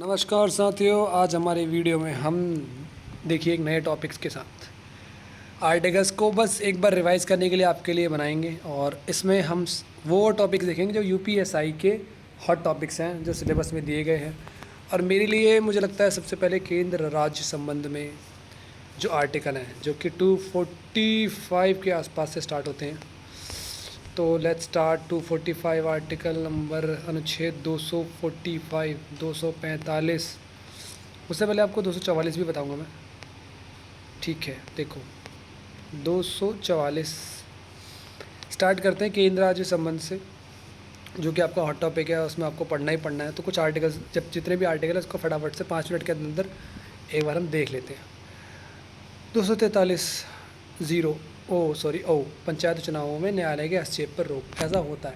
नमस्कार साथियों, आज हमारे वीडियो में हम देखिए एक नए टॉपिक्स के साथ आर्टिकल्स को बस एक बार रिवाइज करने के लिए आपके लिए बनाएंगे। और इसमें हम वो टॉपिक्स देखेंगे जो यूपीएसआई के हॉट टॉपिक्स हैं जो सिलेबस में दिए गए हैं। और मेरे लिए मुझे लगता है सबसे पहले केंद्र राज्य संबंध में जो आर्टिकल हैं जो कि 245 के आसपास से स्टार्ट होते हैं। तो लेट्स स्टार्ट 245 आर्टिकल नंबर अनुच्छेद 245 245। उससे पहले आपको 244 भी बताऊंगा मैं। ठीक है, देखो 244 स्टार्ट करते हैं केंद्र राज्य संबंध से, जो कि आपका हॉट टॉपिक है। उसमें आपको पढ़ना ही पढ़ना है। तो कुछ आर्टिकल्स, जब जितने भी आर्टिकल है उसको फटाफट से 5 मिनट के अंदर एक बार हम देख लेते हैं। 243 ज़ीरो पंचायत चुनावों में न्यायालय के हस्तक्षेप पर रोक, ऐसा होता है।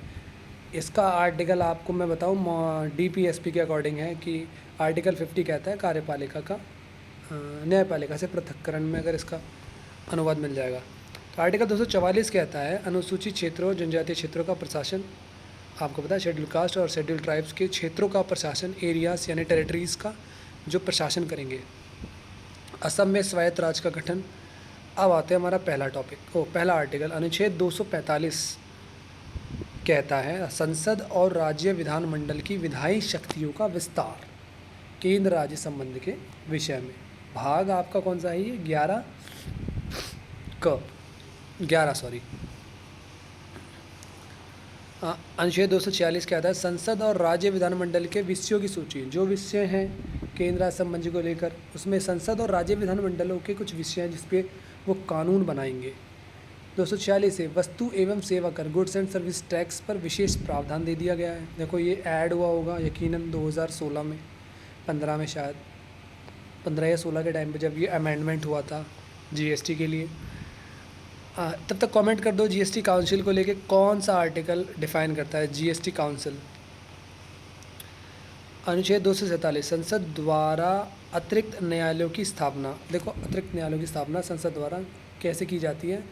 इसका आर्टिकल आपको मैं बताऊं डीपीएसपी के अकॉर्डिंग है कि आर्टिकल 50 कहता है कार्यपालिका का न्यायपालिका से पृथक्करण में अगर इसका अनुवाद मिल जाएगा। तो आर्टिकल 244 कहता है अनुसूचित क्षेत्रों और जनजातीय क्षेत्रों का प्रशासन, आपको पता है शेड्यूल कास्ट और शेड्यूल ट्राइब्स के क्षेत्रों का प्रशासन, एरियाज यानी टेरिटरीज़ का जो प्रशासन करेंगे। असम में स्वायत्त राज्य का गठन। अब आते हैं हमारा पहला आर्टिकल अनुच्छेद 245 कहता है संसद और राज्य विधानमंडल की विधायी शक्तियों का विस्तार केंद्र राज्य संबंध के विषय में। भाग आपका कौन सा है ये 11 अनुच्छेद 246 कहता है संसद और राज्य विधानमंडल के विषयों की सूची। जो विषय हैं केंद्र राज्य संबंध को लेकर, उसमें संसद और राज्य विधानमंडलों के कुछ विषय हैं जिसपे वो कानून बनाएंगे। 246 से वस्तु एवं सेवा कर गुड्स एंड सर्विस टैक्स पर विशेष प्रावधान दे दिया गया है। देखो ये ऐड हुआ होगा यकीनन 2016 में, 15 में शायद, 15 या 16 के टाइम पे जब ये अमेंडमेंट हुआ था जीएसटी के लिए। तब तक कमेंट कर दो जीएसटी काउंसिल को लेके कौन सा आर्टिकल डिफाइन करता है जीएसटी काउंसिल। अनुच्छेद 247 संसद द्वारा अतिरिक्त न्यायालयों की स्थापना। देखो अतिरिक्त न्यायालयों की स्थापना संसद द्वारा कैसे की जाती है,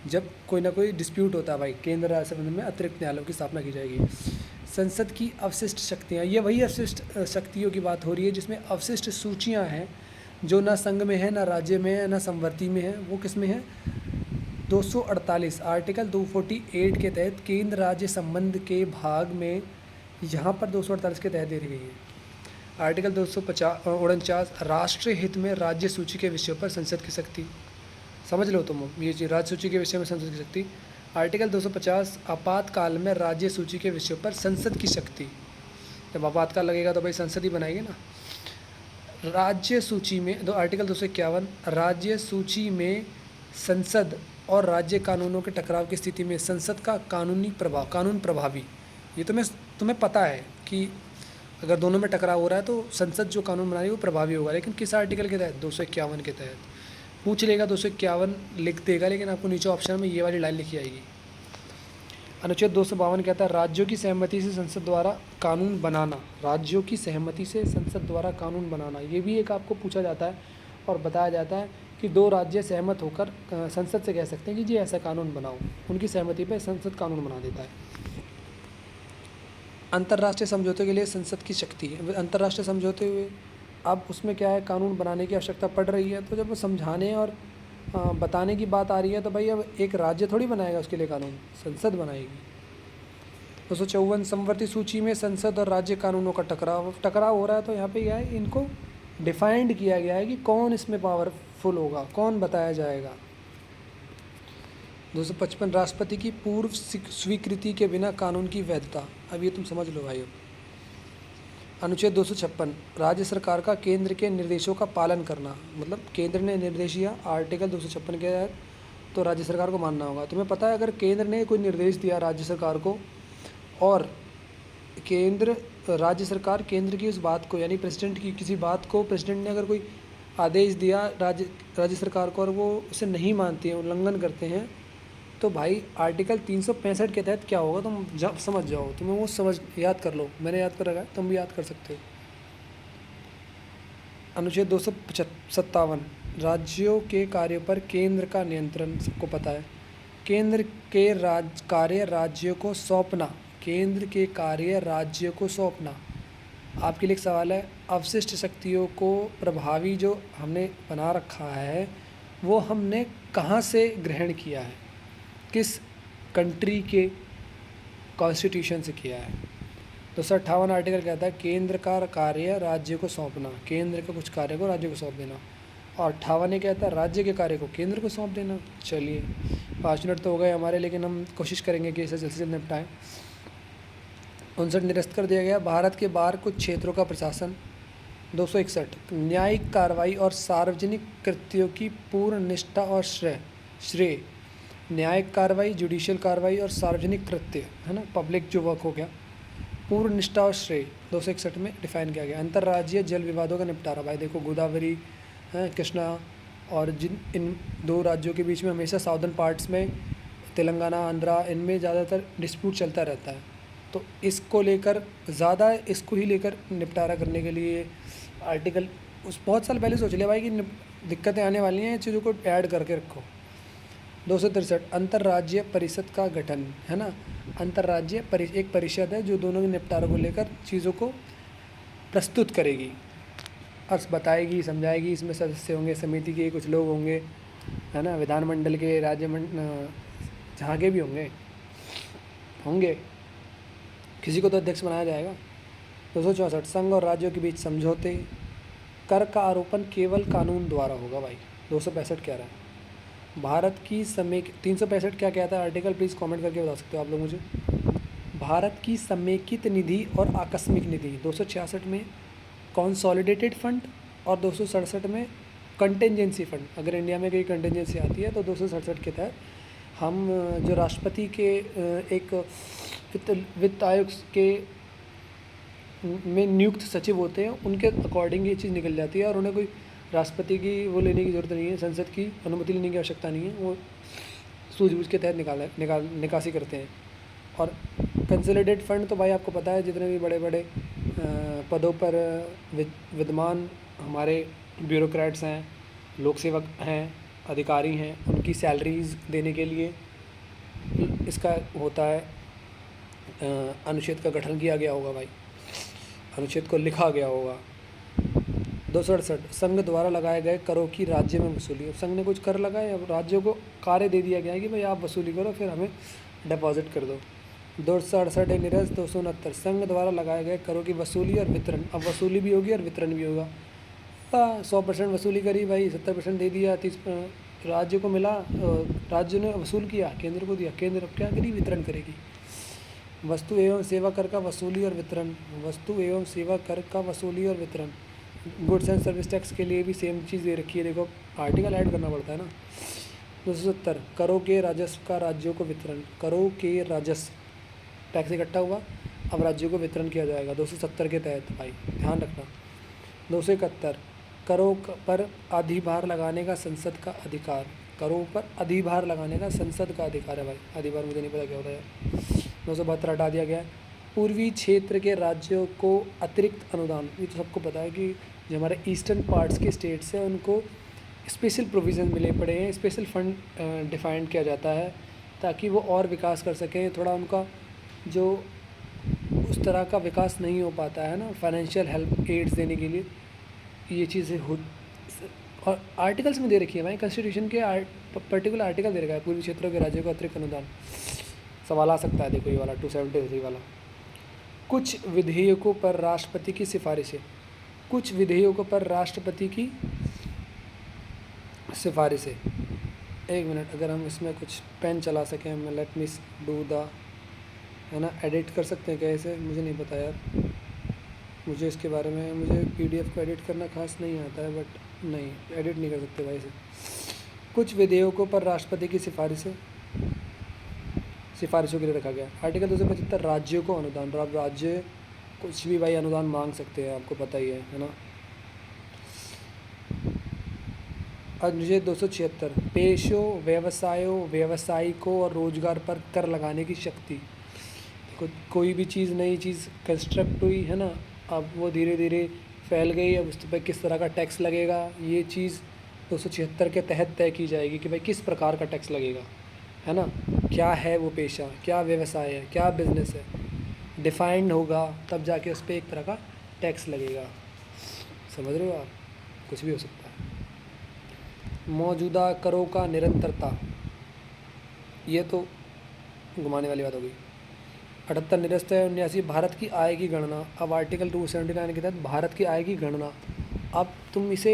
जब कोई ना कोई डिस्प्यूट होता है भाई, केंद्र राज्य संबंध में अतिरिक्त न्यायालयों की स्थापना की जाएगी। संसद की अवशिष्ट शक्तियाँ, ये वही अवशिष्ट शक्तियों की बात हो रही है जिसमें अवशिष्ट सूचियाँ हैं जो ना संघ में है, ना राज्य में है, ना संवर्ती में है। वो किस में है? 248 आर्टिकल 248 के तहत केंद्र राज्य संबंध के भाग में यहाँ पर 248 के तहत दे रही है। आर्टिकल 249 राष्ट्रीय हित में राज्य सूची के विषयों पर संसद की शक्ति। समझ लो तुम ये चीज़, राज्य सूची के विषय में संसद की शक्ति। आर्टिकल 250 आपातकाल में राज्य सूची के विषयों पर संसद की शक्ति। जब आपातकाल लगेगा तो भाई संसद ही बनाएगी ना। राज्य सूची में आर्टिकल 251 राज्य सूची में संसद और राज्य कानूनों के टकराव की स्थिति में संसद का कानून प्रभावी। ये तुम्हें पता है कि अगर दोनों में टकराव हो रहा है तो संसद जो कानून बना रही है वो प्रभावी होगा। लेकिन किस आर्टिकल के तहत? 251 के तहत। पूछ लेगा 251 लिख देगा, लेकिन आपको नीचे ऑप्शन में ये वाली लाइन लिखी आएगी। अनुच्छेद 252 कहता है राज्यों की सहमति से संसद द्वारा कानून बनाना। राज्यों की सहमति से संसद द्वारा कानून बनाना, ये भी एक आपको पूछा जाता है और बताया जाता है कि 2 राज्य सहमत होकर संसद से कह सकते हैं कि जी ऐसा कानून बनाओ। उनकी सहमति पर संसद कानून बना देता है। अंतर्राष्ट्रीय समझौते के लिए संसद की शक्ति है। अंतर्राष्ट्रीय समझौते हुए अब उसमें क्या है, कानून बनाने की आवश्यकता पड़ रही है। तो जब वो समझाने और बताने की बात आ रही है तो भाई अब एक राज्य थोड़ी बनाएगा उसके लिए कानून, संसद बनाएगी। 254 समवर्ती सूची में संसद और राज्य कानूनों का टकराव हो रहा है। तो यहाँ पे क्या है, इनको डिफाइंड किया गया है कि कौन इसमें पावरफुल होगा, कौन बताया जाएगा। 255 राष्ट्रपति की पूर्व स्वीकृति के बिना कानून की वैधता। अब ये तुम समझ लो भाई। अनुच्छेद 256 राज्य सरकार का केंद्र के निर्देशों का पालन करना। मतलब केंद्र ने निर्देश दिया आर्टिकल 256 के तहत तो राज्य सरकार को मानना होगा। तुम्हें पता है अगर केंद्र ने कोई निर्देश दिया राज्य सरकार को और राज्य सरकार केंद्र की उस बात को, यानी प्रेसिडेंट की किसी बात को, प्रेसिडेंट ने अगर कोई आदेश दिया राज्य सरकार को और वो उसे नहीं मानती है, उल्लंघन करते हैं, तो भाई आर्टिकल 365 के तहत क्या होगा तुम जब समझ जाओ। तुम्हें वो याद कर लो, मैंने याद कर रखा है, तुम भी याद कर सकते हो। अनुच्छेद 257 राज्यों के कार्यों पर केंद्र का नियंत्रण। सबको पता है केंद्र के कार्य राज्यों को सौंपना। केंद्र के कार्य राज्यों को सौंपना। आपके लिए एक सवाल है, अवशिष्ट शक्तियों को प्रभावी जो हमने बना रखा है वो हमने कहाँ से ग्रहण किया है, किस कंट्री के कॉन्स्टिट्यूशन से किया है। 258 आर्टिकल कहता है केंद्र का कार्य राज्य को सौंपना, केंद्र के कुछ कार्य को राज्य को सौंप देना। और 58 ये कहता है राज्य के कार्य को केंद्र को सौंप देना। चलिए 5 मिनट तो हो गए हमारे, लेकिन हम कोशिश करेंगे कि इसे जल्द से जल्द निपटाएँ। 59 निरस्त कर दिया गया। भारत के बाहर कुछ क्षेत्रों का प्रशासन। 261 न्यायिक कार्रवाई और सार्वजनिक कृत्यों की पूर्ण निष्ठा और श्रेय। न्यायिक कार्रवाई, जुडिशियल कार्रवाई और सार्वजनिक कृत्य, है ना, पब्लिक जो वर्क हो गया, पूर्ण निष्ठा और श्रेय 261 में डिफाइन किया गया। अंतर्राज्यीय जल विवादों का निपटारा। भाई देखो गोदावरी, कृष्णा, और जिन इन दो राज्यों के बीच में हमेशा साउदर्न पार्ट्स में तेलंगाना, आंध्रा, इनमें ज़्यादातर डिस्प्यूट चलता रहता है, तो इसको लेकर ज़्यादा इसको ही लेकर निपटारा करने के लिए आर्टिकल उस बहुत साल पहले सोच लिया भाई कि दिक्कतें आने वाली हैं, चीज़ों को ऐड करके रखो। 263 अंतर्राज्यीय परिषद का गठन, है ना। अंतर्राज्यीय एक परिषद है जो दोनों के निपटारे को लेकर चीज़ों को प्रस्तुत करेगी और बताएगी, समझाएगी। इसमें सदस्य होंगे समिति के, कुछ लोग होंगे, है ना, विधानमंडल के, जहाँ के भी होंगे, किसी को तो अध्यक्ष बनाया जाएगा। 264 संघ और राज्यों के बीच समझौते। कर का आरोपण केवल कानून द्वारा होगा। भाई 265 कह रहा है भारत की 365 क्या कहता है आर्टिकल, प्लीज़ कमेंट करके बता सकते हो आप लोग मुझे। भारत की समेकित निधि और आकस्मिक निधि। 266 में कॉन्सोलिडेटेड फंड और 267 में कंटेंजेंसी फंड। अगर इंडिया में कोई कंटेंजेंसी आती है तो 267 के तहत हम जो राष्ट्रपति के एक वित्त आयोग के में नियुक्त सचिव होते हैं, उनके अकॉर्डिंग ये चीज़ निकल जाती है और उन्हें कोई राष्ट्रपति की वो लेने की ज़रूरत नहीं है, संसद की अनुमति लेने की आवश्यकता नहीं है, वो सूझबूझ के तहत निकासी करते हैं। और कंसोलिडेटेड फंड तो भाई आपको पता है, जितने भी बड़े बड़े पदों पर विद्यमान हमारे ब्यूरोक्रेट्स हैं, लोक सेवक हैं, अधिकारी हैं, उनकी सैलरीज देने के लिए इसका होता है, अनुच्छेद का गठन किया गया होगा। भाई अनुच्छेद को लिखा गया होगा। 268 संघ द्वारा लगाए गए करों की राज्य में वसूली। अब संघ ने कुछ कर लगाए, अब राज्यों को कार्य दे दिया गया है कि भाई आप वसूली करो, फिर हमें डिपॉजिट कर दो। 268 निरस्त। 269 संघ द्वारा लगाए गए करों की वसूली और वितरण। अब वसूली भी होगी और वितरण भी होगा। 100% वसूली करी भाई, 70% दे दिया, 30 राज्य को मिला, राज्य ने वसूल किया, केंद्र को दिया, केंद्र अब क्या करी, वितरण करेगी। वस्तु एवं सेवा कर का वसूली और वितरण। वस्तु एवं सेवा कर का वसूली और वितरण। गुड्स एंड सर्विस टैक्स के लिए भी सेम चीज़ दे रखी है, देखो आर्टिकल ऐड करना पड़ता है ना। 270 करों के राजस्व का राज्यों को वितरण। करों के राजस्व, टैक्स इकट्ठा हुआ, अब राज्यों को वितरण किया जाएगा 270 के तहत। भाई ध्यान रखना। 271 करों पर अधिभार लगाने का संसद का अधिकार। करों पर अधिभार लगाने का संसद का अधिकार है। भाई अधिभार मुझे नहीं पता क्या होता है। 272 हटा दिया गया। पूर्वी क्षेत्र के राज्यों को अतिरिक्त अनुदान। ये तो सबको पता है कि जो हमारे ईस्टर्न पार्ट्स के स्टेट्स हैं उनको स्पेशल प्रोविज़न मिले पड़े हैं, स्पेशल फंड डिफाइन किया जाता है ताकि वो और विकास कर सकें। थोड़ा उनका जो उस तरह का विकास नहीं हो पाता है ना, फाइनेंशियल हेल्प एड्स देने के लिए ये चीज़ें हो। और आर्टिकल्स में दे रखी है भाई, कॉन्स्टिट्यूशन के पर्टिकुलर आर्टिकल दे रखा है, पूर्वी क्षेत्रों के राज्यों को अतिरिक्त अनुदान। सवाल आ सकता है, देखो ये वाला 273 वाला। कुछ विधेयकों पर राष्ट्रपति की सिफारिशें। कुछ विधेयकों पर राष्ट्रपति की सिफारिशें। एक मिनट, अगर हम इसमें कुछ पेन चला सकें, मैं लेट मी डू द, है ना, एडिट कर सकते हैं कैसे, मुझे नहीं पता यार, मुझे इसके बारे में, मुझे पीडीएफ को एडिट करना खास नहीं आता है, बट नहीं एडिट नहीं कर सकते भाई इसे। कुछ विधेयकों पर राष्ट्रपति की सिफारिशों के लिए रखा गया। आर्टिकल 275 राज्यों को अनुदान। राज्य कुछ भी भाई अनुदान मांग सकते हैं, आपको पता ही है ना। अनुच्छेद 276 पेशों, व्यवसायों, व्यावसायिकों और रोजगार पर कर लगाने की शक्ति। कोई भी चीज़, नई चीज़ कंस्ट्रक्ट हुई है ना, अब वो धीरे धीरे फैल गई, अब उस पर किस तरह का टैक्स लगेगा, ये चीज़ 276 के तहत तय की जाएगी कि भाई किस प्रकार का टैक्स लगेगा, है ना, क्या है वो पेशा, क्या व्यवसाय है, क्या बिजनेस है, डिफाइंड होगा, तब जाके उस पर एक तरह का टैक्स लगेगा। समझ रहे हो आप, कुछ भी हो सकता है। मौजूदा करों का निरंतरता, ये तो घुमाने वाली बात होगी। 78 निरस्त है 79 भारत की आय की गणना। अब आर्टिकल 279 के तहत भारत की आय की गणना, अब तुम इसे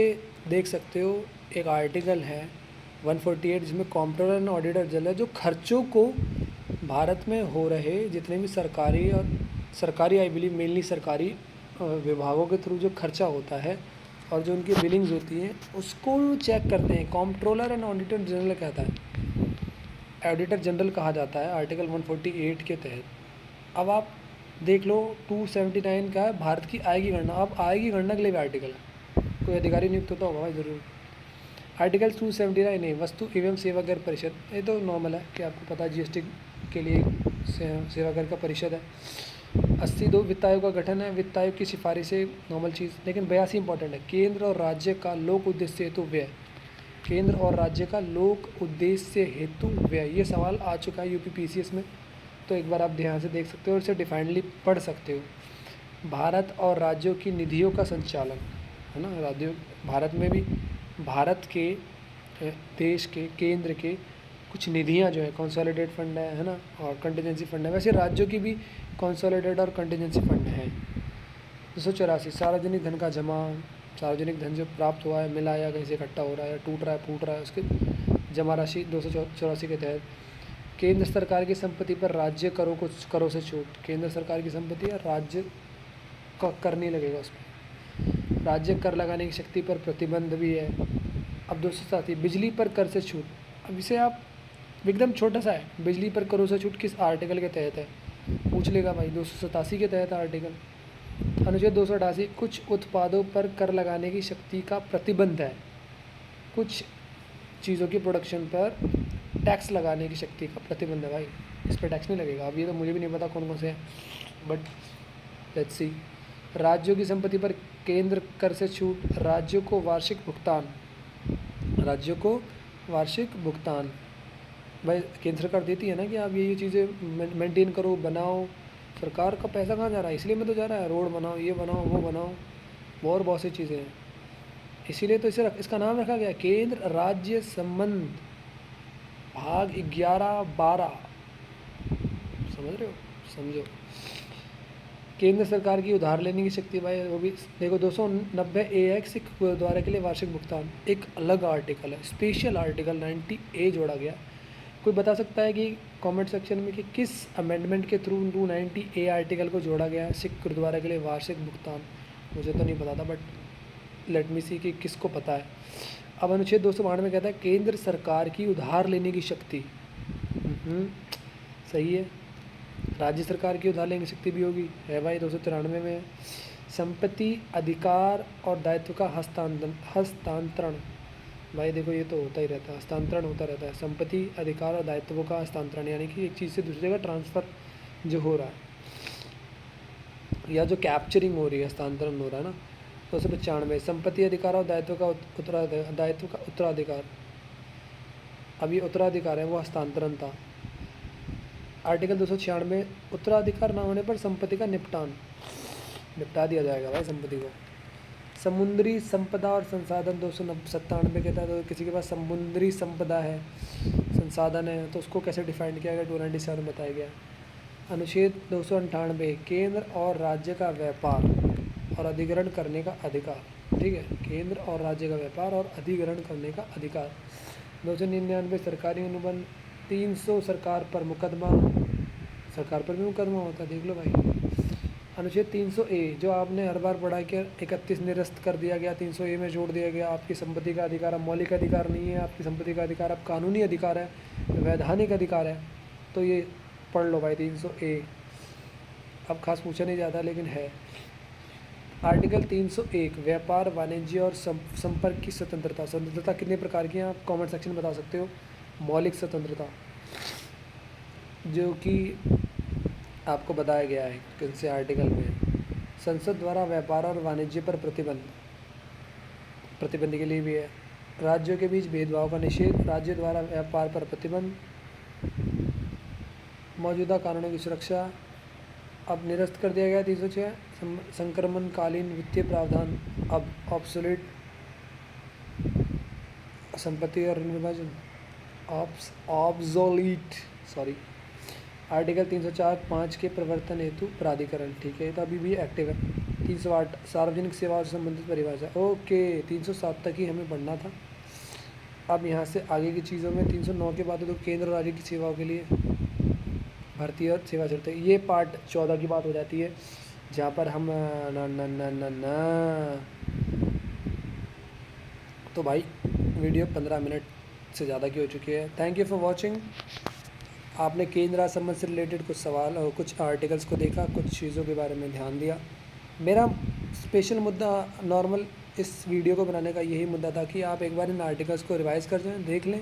देख सकते हो, एक आर्टिकल है 148 जिसमें कॉम्प्ट्रोलर एंड ऑडिटर जनरल जो खर्चों को भारत में हो रहे जितने भी सरकारी और सरकारी आई बिलीव मेनली सरकारी विभागों के थ्रू जो खर्चा होता है और जो उनकी बिलिंग्स होती हैं उसको चेक करते हैं। कॉम्प्ट्रोलर एंड ऑडिटर जनरल कहता है, ऑडिटर जनरल कहा जाता है आर्टिकल 148 के तहत। अब आप देख लो 279 का है भारत की आय की गणना। अब आय की गणना के लिए भी आर्टिकल है, कोई अधिकारी नियुक्त होता होगा भाई ज़रूर। आर्टिकल 279 नहीं, वस्तु एवं सेवा कर परिषद, ये तो नॉर्मल है कि आपको पता है जीएसटी के लिए सेवा कर का परिषद है। 82 वित्त आयोग का गठन है, वित्त आयोग की सिफारिश है, नॉर्मल चीज़। लेकिन 82 इंपॉर्टेंट है, केंद्र और राज्य का लोक उद्देश्य हेतु व्यय, केंद्र और राज्य का लोक उद्देश्य हेतु व्यय, ये सवाल आ चुका है यूपीपीसीएस में, तो एक बार आप ध्यान से देख सकते हो और इसे डिफाइनली पढ़ सकते हो। भारत और राज्यों की निधियों का संचालन है ना, राज्यों भारत में भी भारत के देश के केंद्र के कुछ निधियां जो है कंसोलिडेट फंड है ना, और कंटिजेंसी फंड है, वैसे राज्यों की भी कंसोलिडेट और कंटिजेंसी फंड है। 284 सार्वजनिक धन का जमा, सार्वजनिक धन जो प्राप्त हुआ है, मिला या कहीं से इकट्ठा हो रहा है या टूट रहा है फूट रहा है, उसके जमा राशि 284 के तहत। केंद्र सरकार की संपत्ति पर राज्य करों से छूट, केंद्र सरकार की संपत्ति है, राज्य का कर नहीं लगेगा उस पर, राज्य कर लगाने की शक्ति पर प्रतिबंध भी है। अब 287 बिजली पर कर से छूट, अब इसे आप एकदम छोटा सा है, बिजली पर करों से छूट किस आर्टिकल के तहत है पूछ लेगा भाई, 287 के तहत आर्टिकल। अनुच्छेद 288 कुछ उत्पादों पर कर लगाने की शक्ति का प्रतिबंध है, कुछ चीज़ों की प्रोडक्शन पर टैक्स लगाने की शक्ति का प्रतिबंध है भाई, इस पर टैक्स नहीं लगेगा। अब ये तो मुझे भी नहीं पता कौन कौन से हैं, बट लेट्स सी। राज्यों की संपत्ति पर केंद्र कर से छूट, राज्यों को वार्षिक भुगतान, राज्यों को वार्षिक भुगतान भाई केंद्र सरकार देती है ना कि आप ये चीज़ें मेंटेन करो बनाओ, सरकार का पैसा कहाँ जा रहा है, इसलिए में तो जा रहा है, रोड बनाओ, ये बनाओ, वो बनाओ, और बहुत सी चीज़ें हैं, इसीलिए तो इसका नाम रखा गया केंद्र राज्य संबंध भाग 11-12, समझ रहे हो, समझो। केंद्र सरकार की उधार लेने की शक्ति भाई, वो भी देखो 290 AX सिख गुरुद्वारा के लिए वार्षिक भुगतान, एक अलग आर्टिकल है, स्पेशल आर्टिकल 90A जोड़ा गया। कोई बता सकता है कि कमेंट सेक्शन में कि किस अमेंडमेंट के थ्रू 290A आर्टिकल को जोड़ा गया है, सिख गुरुद्वारा के लिए वार्षिक भुगतान, मुझे तो नहीं पता था, बट लेट मी सी कि किसको पता है। अब अनुच्छेद 292 कहता है केंद्र सरकार की उधार लेने की शक्ति, सही है, राज्य सरकार की उधार लेने की शक्ति भी होगी, है भाई 293 में। संपत्ति अधिकार और दायित्व का हस्तांतरण भाई देखो ये तो होता ही रहता है, हस्तांतरण होता रहता है, संपत्ति अधिकार और दायित्वों का हस्तांतरण, यानी कि एक चीज़ से दूसरी जगह ट्रांसफ़र जो हो रहा है या जो कैप्चरिंग हो रही है, हस्तांतरण हो रहा है ना। 295 संपत्ति अधिकार और दायित्व का उत्तराधिकार, अब ये उत्तराधिकार है वो हस्तांतरण था। आर्टिकल 296 उत्तराधिकार न होने पर संपत्ति का निपटा दिया जाएगा भाई संपत्ति को। समुद्री संपदा और संसाधन 297 के तहत, तो किसी के पास समुद्री संपदा है, संसाधन है, तो उसको कैसे डिफाइन किया गया 297 में बताया गया। अनुच्छेद 298 केंद्र और राज्य का व्यापार और अधिग्रहण करने का अधिकार, ठीक है, केंद्र और राज्य का व्यापार और अधिग्रहण करने का अधिकार। 299 सरकारी अनुबंध, 300 सरकार पर मुकदमा, सरकार पर भी मुकदमा होता है, देख लो भाई। अनुच्छेद 300A जो आपने हर बार पढ़ा कि 31 निरस्त कर दिया गया, 300A में जोड़ दिया गया, आपकी संपत्ति का अधिकार अब मौलिक अधिकार नहीं है, आपकी संपत्ति का अधिकार अब कानूनी अधिकार है, वैधानिक अधिकार है, तो ये पढ़ लो भाई 300A। अब खास पूछा नहीं जाता लेकिन है। आर्टिकल 301 व्यापार वाणिज्य और संपर्क की स्वतंत्रता, स्वतंत्रता कितने प्रकार की हैं आप कमेंट सेक्शन में बता सकते हो। मौलिक स्वतंत्रता जो कि आपको बताया गया है कौन से आर्टिकल में, संसद द्वारा व्यापार और वाणिज्य पर प्रतिबंध के लिए भी है। राज्यों के बीच भेदभाव का निषेध, राज्य द्वारा व्यापार पर प्रतिबंध, मौजूदा कानूनों की सुरक्षा, अब निरस्त कर दिया गया 306 संक्रमणकालीन वित्तीय प्रावधान अब ऑब्सोलेट, संपत्ति और ऋण विभाजन ऑब्सोलीट, सॉरी। आर्टिकल 304(5) के प्रवर्तन हेतु प्राधिकरण, ठीक है, तो अभी भी एक्टिव है। 308 सार्वजनिक सेवाओं से संबंधित परिभाषा, ओके 307 तक ही हमें पढ़ना था। अब यहाँ से आगे की चीज़ों में 309 के बाद तो केंद्र और राज्य की सेवाओं के लिए भर्ती और सेवा शर्तें, ये पार्ट 14 की बात हो जाती है, जहाँ पर हम तो भाई वीडियो 15 मिनट से ज़्यादा की हो चुकी है। Thank you for watching. आपने केंद्र राज्य संबंध से रिलेटेड कुछ सवाल और कुछ आर्टिकल्स को देखा, कुछ चीज़ों के बारे में ध्यान दिया। मेरा स्पेशल मुद्दा नॉर्मल इस वीडियो को बनाने का यही मुद्दा था कि आप एक बार इन आर्टिकल्स को रिवाइज़ कर जाएं, देख लें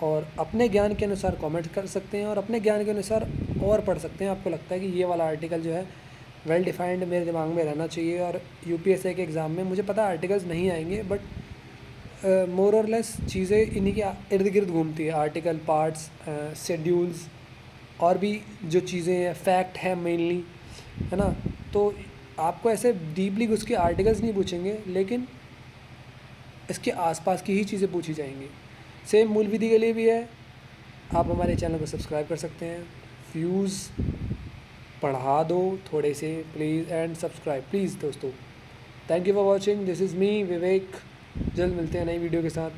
और अपने ज्ञान के अनुसार कमेंट कर सकते हैं और अपने ज्ञान के अनुसार और पढ़ सकते हैं। आपको लगता है कि ये वाला आर्टिकल जो है वेल डिफाइंड मेरे दिमाग में रहना चाहिए और यूपीएससी के एग्ज़ाम में मुझे पता है आर्टिकल्स नहीं आएंगे, बट मोर और लेस चीज़ें इन्हीं के इर्द गिर्द घूमती है, आर्टिकल, पार्ट्स, शेड्यूल्स और भी जो चीज़ें हैं, फैक्ट है मेनली, है ना। तो आपको ऐसे डीपली घुस के आर्टिकल्स नहीं पूछेंगे, लेकिन इसके आसपास की ही चीज़ें पूछी जाएंगी। सेम मूल विधि के लिए भी है। आप हमारे चैनल को सब्सक्राइब कर सकते हैं। व्यूज़ बढ़ा दो थोड़े से प्लीज़, एंड सब्सक्राइब प्लीज़ दोस्तों। Thank you for watching, this is me Vivek. जल्द मिलते हैं नई वीडियो के साथ।